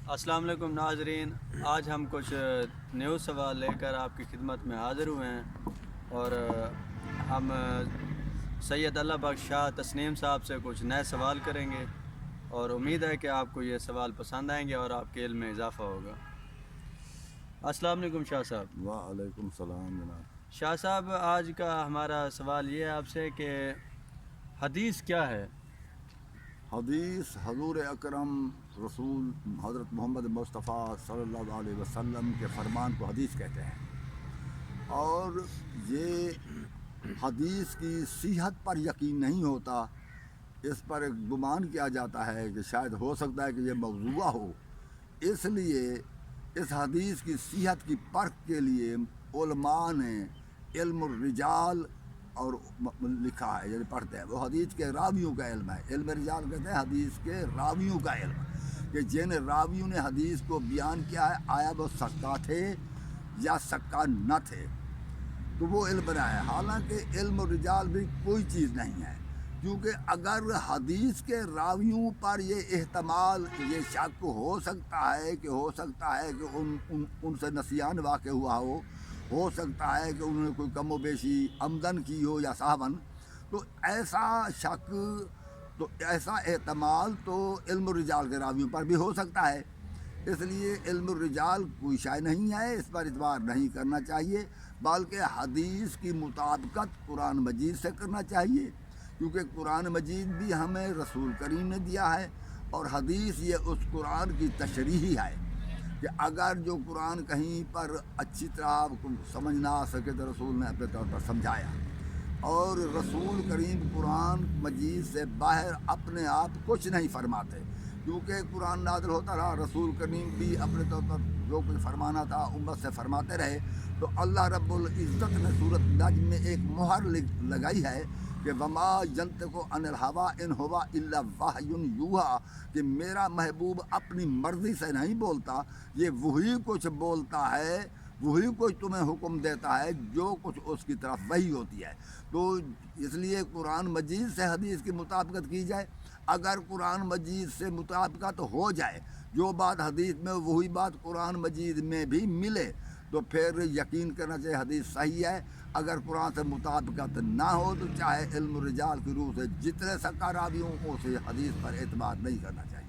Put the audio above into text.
السلام علیکم ناظرین، آج ہم کچھ نیو سوال لے کر آپ کی خدمت میں حاضر ہوئے ہیں اور ہم سید اللہ بخش شاہ تسنیم صاحب سے کچھ نئے سوال کریں گے اور امید ہے کہ آپ کو یہ سوال پسند آئیں گے اور آپ کے علم میں اضافہ ہوگا۔ السلام علیکم شاہ صاحب۔ وعلیکم السلام جناب۔ شاہ صاحب، آج کا ہمارا سوال یہ ہے آپ سے کہ حدیث کیا ہے؟ حدیث حضور اکرم رسول حضرت محمد مصطفیٰ صلی اللہ علیہ وسلم کے فرمان کو حدیث کہتے ہیں، اور یہ حدیث کی صحت پر یقین نہیں ہوتا، اس پر ایک گمان کیا جاتا ہے کہ شاید ہو سکتا ہے کہ یہ موضوع ہو۔ اس لیے اس حدیث کی صحت کی پرکھ کے لیے علماء نے علم الرجال اور لکھا ہے، یعنی پڑھتے ہیں، وہ حدیث کے راویوں کا علم ہے۔ علم رجال کہتے ہیں حدیث کے راویوں کا علم، کہ جن راویوں نے حدیث کو بیان کیا ہے، آیا وہ سکا تھے یا سکا نہ تھے، تو وہ علم بنا ہے۔ حالانکہ علم الرجال بھی کوئی چیز نہیں ہے، کیونکہ اگر حدیث کے راویوں پر یہ احتمال، یہ شک ہو سکتا ہے کہ ان سے نسیان واقع ہوا ہو سکتا ہے کہ انہوں نے کوئی کم و بیشی آمدن کی ہو یا سہون، تو ایسا شک، تو ایسا احتمال تو علم الرجال کے راویوں پر بھی ہو سکتا ہے۔ اس لیے علم الرجال کوئی شے نہیں ہے، اس پر اعتبار نہیں کرنا چاہیے، بلکہ حدیث کی مطابقت قرآن مجید سے کرنا چاہیے، کیونکہ قرآن مجید بھی ہمیں رسول کریم نے دیا ہے، اور حدیث یہ اس قرآن کی تشریح ہے کہ اگر جو قرآن کہیں پر اچھی طرح سمجھ نہ آ سکے تو رسول نے اپنے طور پر سمجھایا، اور رسول کریم قرآن مجید سے باہر اپنے آپ کچھ نہیں فرماتے، کیونکہ قرآن نازل ہوتا رہا، رسول کریم بھی اپنے طور پر جو کچھ فرمانا تھا امت سے فرماتے رہے، تو اللہ رب العزت نے سورۃ نجم میں ایک مہر لگائی ہے کہ وما ینطق عن الہویٰ ان ہوا الا وحی یوحیٰ، کہ میرا محبوب اپنی مرضی سے نہیں بولتا، یہ وہی کچھ بولتا ہے، وہی کچھ تمہیں حکم دیتا ہے جو کچھ اس کی طرف وحی ہوتی ہے۔ تو اس لیے قرآن مجید سے حدیث کی مطابقت کی جائے، اگر قرآن مجید سے مطابقت ہو جائے، جو بات حدیث میں وہی بات قرآن مجید میں بھی ملے، تو پھر یقین کرنا چاہیے حدیث صحیح ہے۔ اگر قرآن سے مطابقت نہ ہو تو چاہے علم الرجال کی روح سے جتنے سکا راوی ہوں، اسے حدیث پر اعتماد نہیں کرنا چاہیے۔